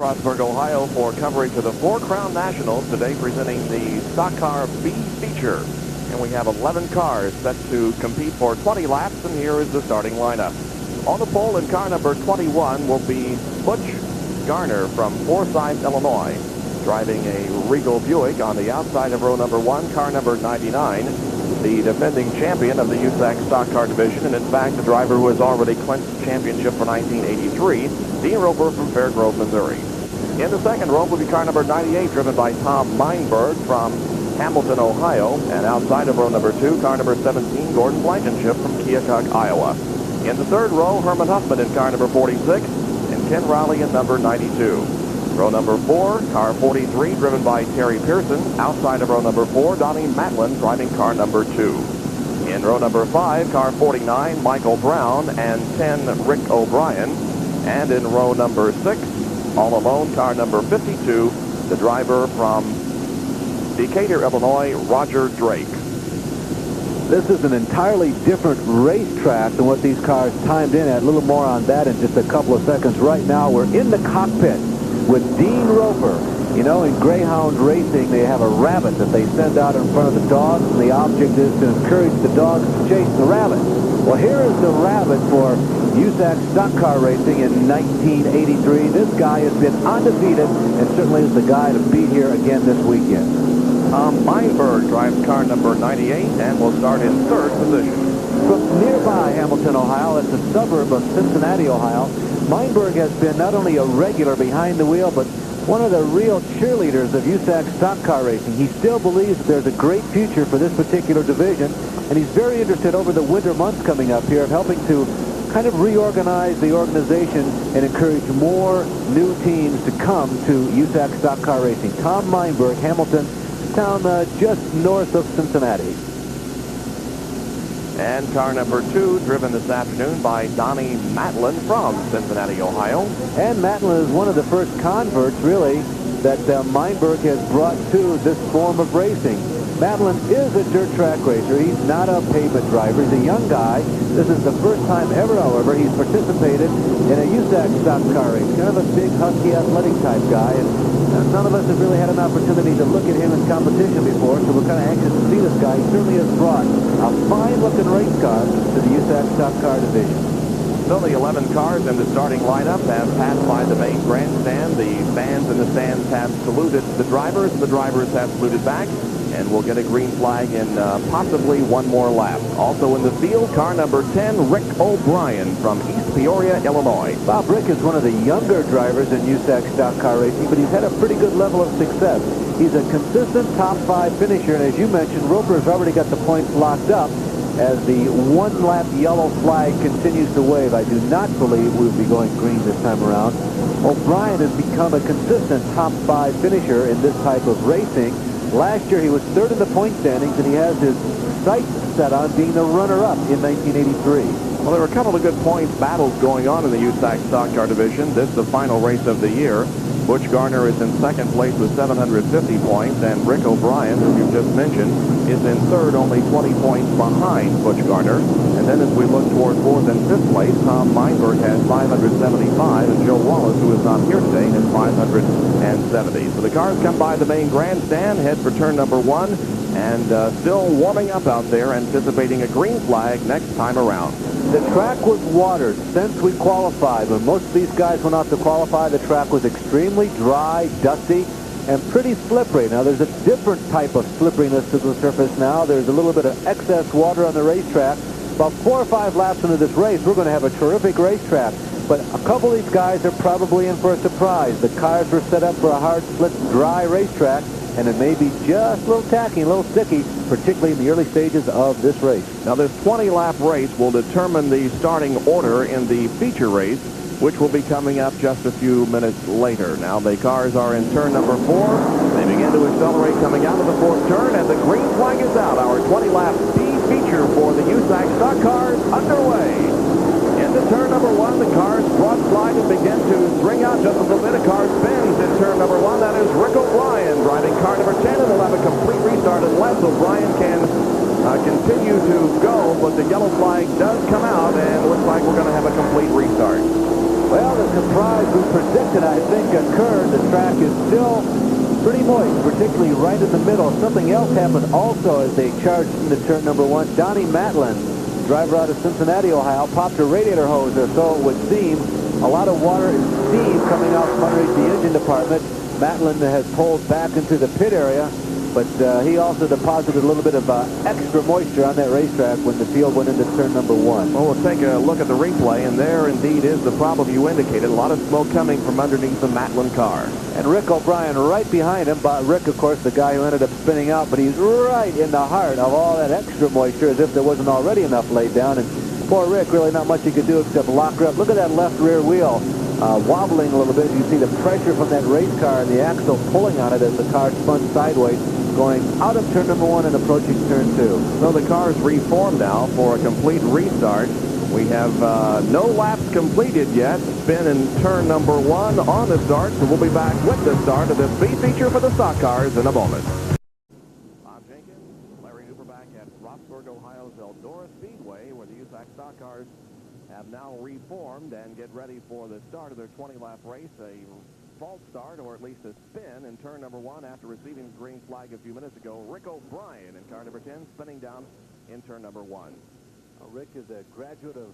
Frostburg, Ohio for coverage of the Four Crown Nationals, today presenting the Stock Car B-Feature. And we have 11 cars set to compete for 20 laps, and here is the starting lineup. On the pole in car number 21 will be Butch Garner from Forsyth, Illinois, driving a Regal Buick. On the outside of row number 1, car number 99, the defending champion of the USAC Stock Car Division, and in fact the driver who has already clinched the championship for 1983, Dean Roper from Fairgrove, Missouri. In the second row will be car number 98, driven by Tom Meinberg from Hamilton, Ohio. And outside of row number 2, car number 17, Gordon Blankenship from Keokuk, Iowa. In the third row, Herman Huffman in car number 46 and Ken Rowley in number 92. Row number 4, car 43, driven by Terry Pearson. Outside of row number 4, Donnie Matlin driving car number 2. In row number 5, car 49, Michael Brown and 10, Rick O'Brien. And in row number 6, all alone, car number 52, the driver from Decatur, Illinois, Roger Drake. This is an entirely different racetrack than what these cars timed in at. A little more on that in just a couple of seconds. Right now, we're in the cockpit with Dean Roper. You know, in greyhound racing, they have a rabbit that they send out in front of the dogs, and the object is to encourage the dogs to chase the rabbit. Well, here is the rabbit for USAC Stock Car Racing in 1983. This guy has been undefeated and certainly is the guy to beat here again this weekend. Tom Meinberg drives car number 98 and will start in third position. From nearby Hamilton, Ohio, that's a suburb of Cincinnati, Ohio, Meinberg has been not only a regular behind the wheel, but one of the real cheerleaders of USAC Stock Car Racing. He still believes that there's a great future for this particular division, and he's very interested over the winter months coming up here of helping to kind of reorganize the organization and encourage more new teams to come to USAC Stock Car Racing. Tom Meinberg, Hamilton, town just north of Cincinnati. And car number 2, driven this afternoon by Donnie Matlin from Cincinnati, Ohio. And Matlin is one of the first converts, really, that Meinberg has brought to this form of racing. Matlin is a dirt track racer. He's not a pavement driver. He's a young guy. This is the first time ever, however, he's participated in a USAC stock car race. Kind of a big, husky, athletic type guy. And none of us have really had an opportunity to look at him in competition before, so we're kind of anxious to see this guy. He certainly has brought a fine-looking race car to the USAC Stock Car Division. So the 11 cars in the starting lineup have passed by the main grandstand. The fans in the stands have saluted the drivers, and the drivers have saluted back. And we'll get a green flag in possibly one more lap. Also in the field, car number 10, Rick O'Brien from East Peoria, Illinois. Bob Rick is one of the younger drivers in USAC Stock Car Racing, but he's had a pretty good level of success. He's a consistent top 5 finisher, and as you mentioned, Roper's already got the points locked up as the one-lap yellow flag continues to wave. I do not believe we'll be going green this time around. O'Brien has become a consistent top 5 finisher in this type of racing. Last year, he was third in the point standings, and he has his sights set on being the runner-up in 1983. Well, there were a couple of good points battles going on in the USAC Stock Car Division. This is the final race of the year. Butch Garner is in second place with 750 points, and Rick O'Brien, who you just mentioned, is in third, only 20 points behind Butch Garner. And then as we look toward fourth and fifth place, Tom Meinberg has 575, and Joe Wallace, who is not here today, has 570. So the cars come by the main grandstand, head for turn number 1, and still warming up out there, anticipating a green flag next time around. The track was watered since we qualified. When most of these guys went out to qualify, the track was extremely dry, dusty, and pretty slippery. Now, there's a different type of slipperiness to the surface now. There's a little bit of excess water on the racetrack. About 4 or 5 laps into this race, we're going to have a terrific racetrack. But a couple of these guys are probably in for a surprise. The cars were set up for a hard, slick, dry racetrack, and it may be just a little tacky, a little sticky, particularly in the early stages of this race. Now, this 20-lap race will determine the starting order in the feature race, which will be coming up just a few minutes later. Now, the cars are in turn number 4. They begin to accelerate coming out of the 4th turn, and the green flag is out. Our 20-lap B-Feature for the USAC Stock Cars underway. Into turn number 1, the cars broadside and begin to string out just a little bit. A car spins in turn number 1. That is Rick O'Brien driving car number 10, and they'll have a complete restart unless O'Brien can continue to go, but the yellow flag does come out, and it looks like we're going to have a complete restart. Well, the surprise we predicted, I think, occurred. The track is still pretty moist, particularly right in the middle. Something else happened also as they charged into turn number 1. Donnie Matlin, driver out of Cincinnati, Ohio, popped a radiator hose, or so it would seem. A lot of water and steam coming out from underneath the engine department. Matlin has pulled back into the pit area, but he also deposited a little bit of extra moisture on that racetrack when the field went into turn number 1. Well, we'll take a look at the replay, and there indeed is the problem you indicated. A lot of smoke coming from underneath the Matlin car. And Rick O'Brien right behind him. But Rick, of course, the guy who ended up spinning out, but he's right in the heart of all that extra moisture, as if there wasn't already enough laid down. And poor Rick, really not much he could do except lock her up. Look at that left rear wheel wobbling a little bit. You see the pressure from that race car and the axle pulling on it as the car spun sideways, going out of turn number 1 and approaching turn 2. So the car's reformed now for a complete restart. We have no laps completed yet. Spin in turn number 1 on the start, so we'll be back with the start of this B-Feature for the stock cars in a moment. Bob Jenkins, Larry Hooper back at Roxburgh, Ohio's Eldora Speedway, where the USAC Stock Cars have now reformed and get ready for the start of their 20-lap race. A false start, or at least a spin, in turn number 1 after receiving the green flag a few minutes ago. Rick O'Brien in car number 10, spinning down in turn number 1. Rick is a graduate of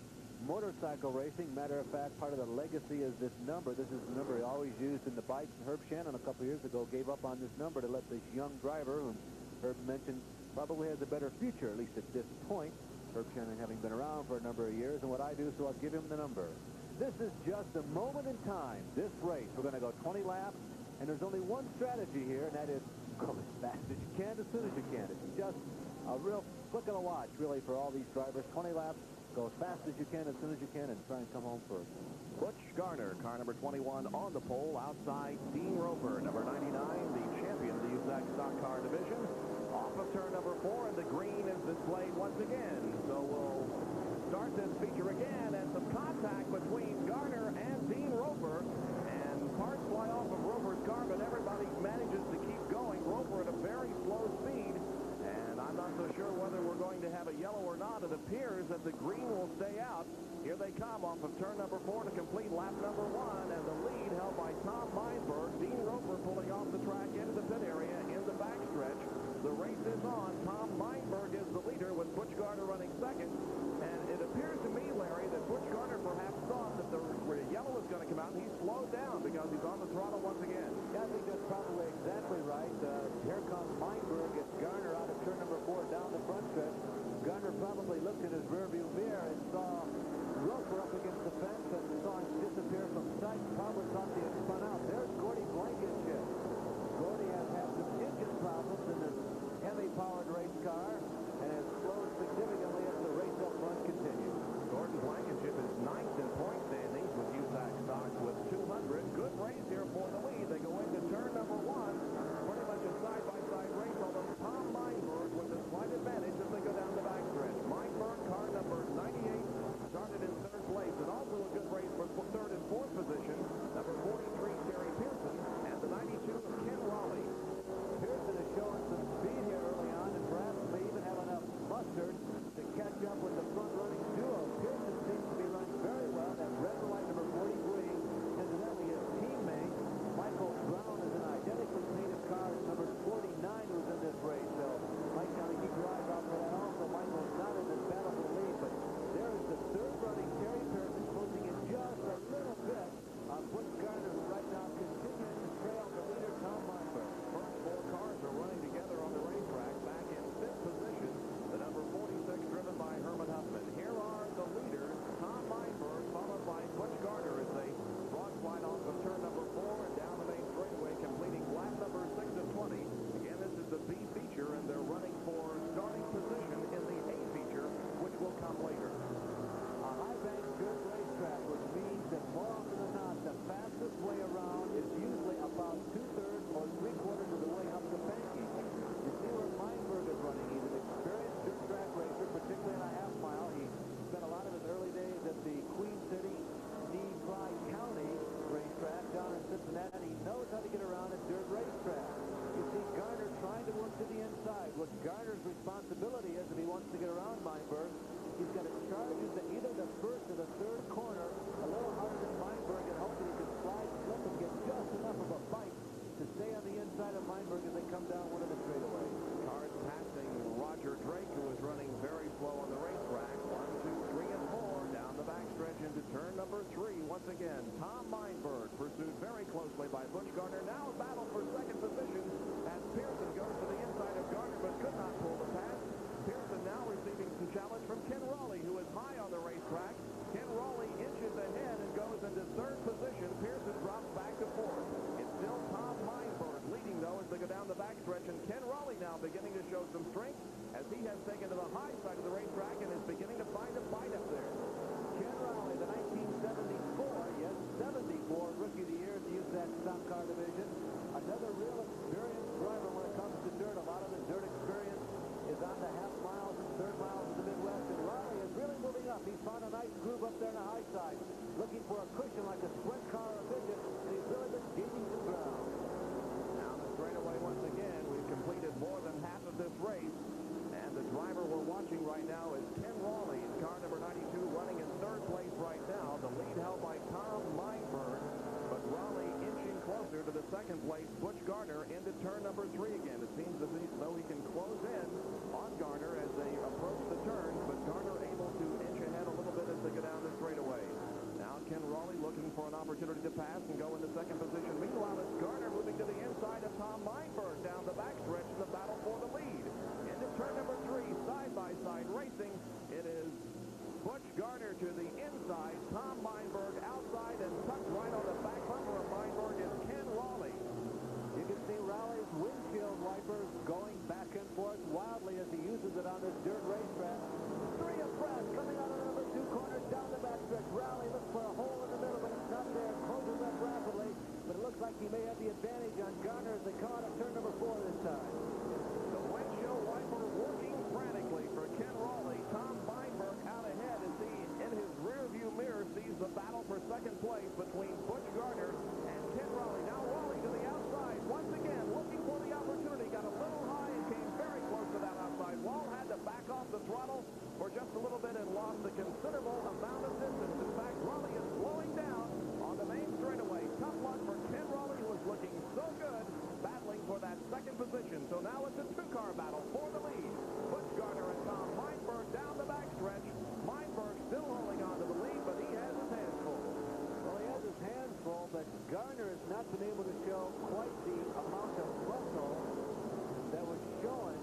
motorcycle racing. Matter of fact, part of the legacy is this number. This is the number he always used in the bikes. Herb Shannon a couple years ago gave up on this number to let this young driver, whom Herb mentioned probably has a better future, at least at this point. Herb Shannon having been around for a number of years, and what I do, so I'll give him the number. This is just a moment in time. This race, we're going to go 20 laps, and there's only one strategy here, and that is go as fast as you can, as soon as you can. It's just a real flick of the watch, really, for all these drivers. 20 laps, go as fast as you can, as soon as you can, and try and come home first. Butch Garner, car number 21 on the pole, outside Dean Roper, number 99, the champion of the USAC Stock Car Division. Off of turn number 4, and the green is displayed once again. So we'll start this feature again, and some contact between Garner and Dean Roper, and parts fly off of Roper's car, but everybody manages to keep going. Roper at a very slow speed, and I'm not so sure whether we're going to have a yellow or not. It appears that the green will stay out. Here they come off of turn number 4 to complete lap number 1, and the lead held by Tom Meinberg. Dean Roper pulling off the track into the pit area in the backstretch. The race is on. Tom Meinberg is the leader with Butch Garner running second. And it appears to me, Larry, that Butch Garner perhaps thought that the yellow was going to come out, and he slowed down because he's on the throttle once again. Yeah, I think that's probably exactly right. Here comes Meinberg. It's Garner out of turn number 4 down the front stretch. Garner probably looked in his rearview mirror and saw Roper up against the fence and saw him disappear from sight. Probably thought he had spun out. There's Gordy Blankenship. Gordy has had some engine problems in this heavy-powered race car and has slowed significantly as the race up front continues. Gordon Blankenship is 9th in point standings with USAC stocks with 200. Good race here for the lead. They go into turn number 1. Pretty much a side-by-side race, although Tom Meinberg with a slight advantage as they go down the backstretch. Meinberg, car number 98, started in 3rd place, and also a good race for 3rd and 4th position. Number 43, Terry Pearson, and the 92 of Ken Raleigh. Pearson is showing some speed here early on, and perhaps may even have enough mustard to catch up with the front-running duo. Pearson seems to be running very well. That red and white number 43, incidentally, his teammate, Michael Brown, is an identically painted car as number 49 who's in this race. So Mike, now keep your eyes out for that also. Michael's not in this battle for the lead, but there is the 3rd running Terry Pearson closing in just a little bit on Butch Garner, who right now continues to trail the leader, Tom Meinberg. First 4 cars are running together on the racetrack. Back in 5th position, the number 46 driven by Herman Huffman. Here are the leaders, Tom Meinberg, followed by Butch Garner as they broadside off of turn number 4 and down the main straightaway, completing lap number 6 of 20. Again, this is the B-Feature, and they're running for starting position in the A-Feature, which will come later. A high-banked good racetrack, which means that more often than not, the fastest way around is usually about 2/3 or 3/4 of the way up the banking. You see where Meinberg is running. He's an experienced dirt track racer, particularly in a half-mile. He spent a lot of his early days at the Queen City, Dry County racetrack down in Cincinnati. He knows how to get around a dirt racetrack. You see Garner trying to work to the inside. What Garner's responsibility is, if he wants to get around Meinberg, he's got to charge into either the 1st or the 3rd corner a little harder than Meinberg Butch Gardner now battle for second position as Pearson goes to the inside of Gardner but could not pull the pass. Pearson now receiving some challenge from Ken Raleigh, who is high on the racetrack. Ken Raleigh inches ahead and goes into third position. Pearson drops back to fourth. It's still Tom Meinberg leading, though, as they go down the backstretch. And Ken Raleigh now beginning to show some strength as he has taken to the high side of the racetrack and is beginning to find a bite up there. Ken Raleigh, the 1974, yes, 74 Rookie of the Year in the USAC Stock Car Division. Another real experienced driver when it comes to dirt. A lot of his dirt experience is on the half miles and third miles of the Midwest. And Raleigh is really moving up. He's found a nice groove up there on the high side, looking for a cushion like a sprint car or a midget, and he's really been gaining some ground. Now the straightaway once again. We've completed more than half of this race. And the driver we're watching right now is Ken Raleigh, car number 92, running in third place right now. The lead held by Tom Meinberg, but Raleigh inching closer to the second place. Butch Gardner into turn number 3 again. It seems as though he can close in on Gardner as they approach the turns, but Gardner able to inch ahead a little bit as they go down the straightaway. Now Ken Raleigh looking for an opportunity to pass and go into second position. Meanwhile, it's Gardner moving to the inside of Tom Meinberg down the backstretch in the battle for the lead. Into turn number 3, side-by-side racing. It is Butch Gardner to the inside, Tom Meinberg outside, and tucked right on the back bumper of Meinberg is Ken Raleigh. You can see Raleigh's windshield wipers going back and forth wildly as he uses it on this dirt racetrack. 3 abreast, coming out of the number 2 corner, down the backstretch. Raleigh looks for a hole in the middle, but it's not there. Closes up rapidly, but it looks like he may have the advantage on Gardner as they come out of turn number 4 this time. The windshield wiper working frantically for Ken Raleigh. Tom Meinberg out ahead as he, in his rearview mirror, sees the battle for second place between Butch Gardner and Ken Raleigh. Now Raleigh to the outside. Once again, looking for the opportunity. Got a little high and came very close to that outside wall. Had to back off the throttle for just a little bit and lost a considerable amount of distance. In fact, Raleigh is slowing down on the main straightaway. Tough luck for Ken Raleigh, who is looking so good, battling for that second position. So now it's a 2-car battle for the lead. Butch Gardner and Tom Meinberg down the backstretch. Meinberg still holding on to the lead, but he has his hands full. Well, he has his hands full, but Gardner has not been able to show quite the amount of muscle that was shown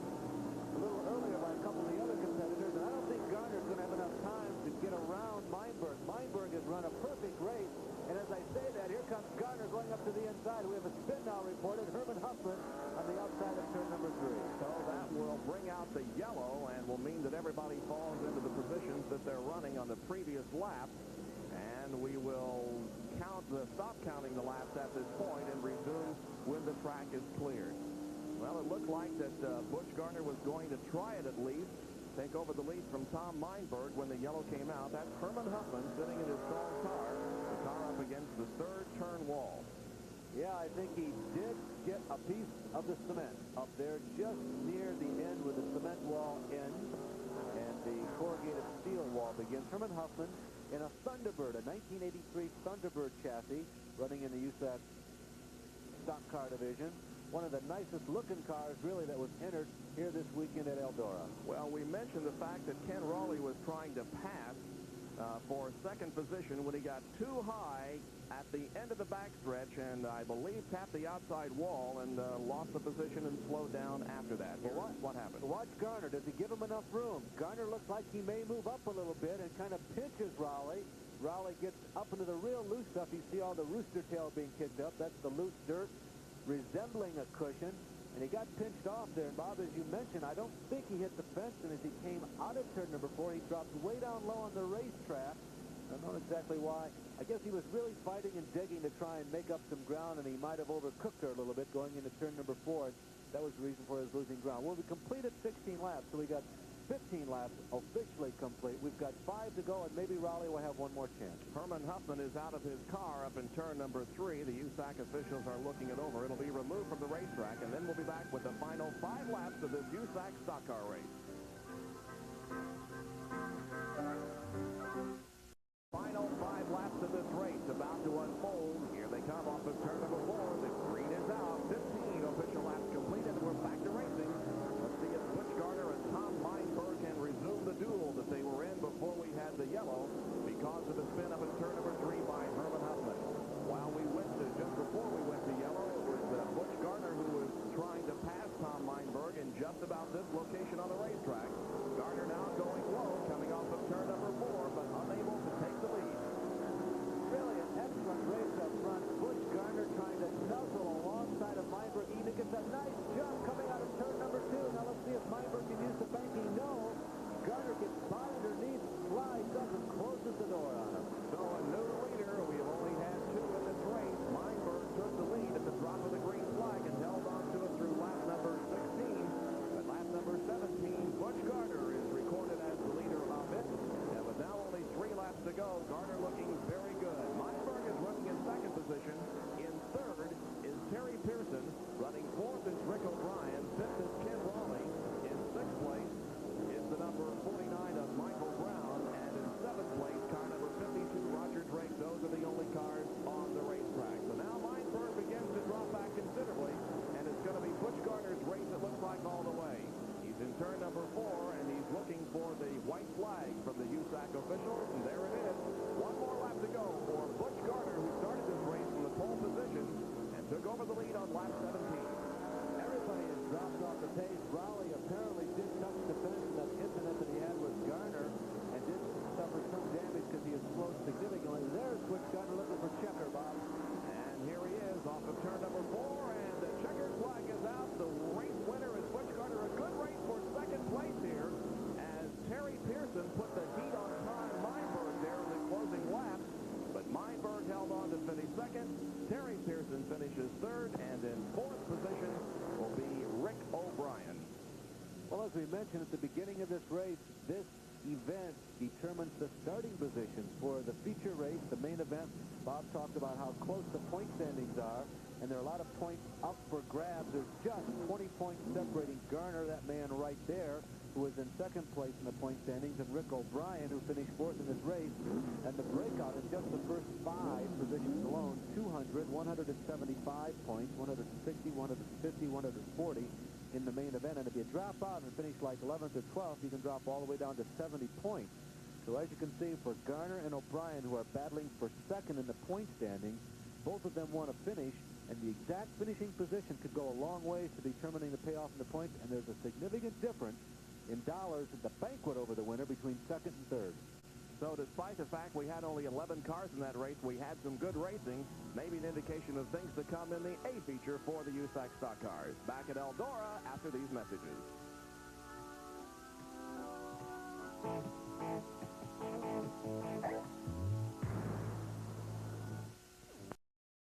a little earlier by a couple of the other competitors, and I don't think Gardner's going to have enough time to get around Meinberg. Meinberg has run a perfect race, and as I say that, here comes Gardner going up to the inside. We have a spin now reported. Herman Huffman on the outside of turn number 3. So that will bring out the yellow and will mean that everybody falls into the positions that they're running on the previous lap. And we will stop counting the laps at this point and resume when the track is cleared. Well, it looked like that Butch Gardner was going to try it at least, take over the lead from Tom Meinberg when the yellow came out. That's Herman Huffman sitting in his stalled car. The car up against the third turn wall. Yeah, I think he did get a piece of the cement up there just near the end where the cement wall ends and the corrugated steel wall begins. Herman Huffman in a Thunderbird, a 1983 Thunderbird chassis running in the USAC Stock Car Division. One of the nicest looking cars really that was entered here this weekend at Eldora. Well, we mentioned the fact that Ken Raleigh was trying to pass for second position when he got too high at the end of the backstretch and I believe tapped the outside wall and lost the position and slowed down after that. Well, what happened? Watch Gardner. Does he give him enough room? Gardner looks like he may move up a little bit and kind of pinches Raleigh. Raleigh gets up into the real loose stuff. You see all the rooster tail being kicked up. That's the loose dirt resembling a cushion. And he got pinched off there. And Bob, as you mentioned, I don't think he hit the fence. And as he came out of turn number 4, he dropped way down low on the racetrack. I don't know exactly why. I guess he was really fighting and digging to try and make up some ground, and he might have overcooked her a little bit going into turn number 4. And that was the reason for his losing ground. Well, we completed 16 laps, so we got 15 laps officially complete. We've got 5 to go, and maybe Raleigh will have one more chance. Herman Huffman is out of his car up in turn number 3. The USAC officials are looking it over. It'll be removed from the racetrack, and then we'll be back with the final 5 laps of this USAC stock car race. Final 5 laps of this race about to unfold. Here they come off of turn number 4. The green is out. 15 official laps completed, and we're back to racing. Let's see if Butch Gardner and Tom Meinberg can resume the duel that they were in before we had the yellow because of the spin up in turn number 3 by Herman Huffman. While we went to, just before we went to yellow, around lap 17. Everybody has dropped off the pace. Rowley apparently did touch the finish in that incident that he had with Garner and did suffer some damage because he has slowed significantly. There's Switch Garner looking for Checker, Bob. And here he is off of turn number 4, and the checkered flag is out. The race winner is Switch Garner. A good race for second place here as Terry Pearson put the heat on Todd Meinberg there in the closing lap. But Meinberg held on to finish second. Terry Pearson finishes third, and in fourth position will be Rick O'Brien. Well, as we mentioned at the beginning of this race, this event determines the starting position for the feature race, the main event. Bob talked about how close the point standings are, and there are a lot of points up for grabs. There's just 20 points separating Garner, that man right there, who is in second place in the point standings, and Rick O'Brien, who finished fourth in this race. And the breakout in just the first 5 positions alone: 200, 175 points, 160, 150, 140 in the main event. And if you drop out and finish like 11th or 12th, you can drop all the way down to 70 points. So as you can see, for Garner and O'Brien, who are battling for second in the point standings, both of them want to finish, and the exact finishing position could go a long way to determining the payoff in the points. And there's a significant difference in dollars at the banquet over the winner between second and third. So despite the fact we had only 11 cars in that race, we had some good racing, maybe an indication of things to come in the A feature for the USAC Stock Cars. Back at Eldora after these messages.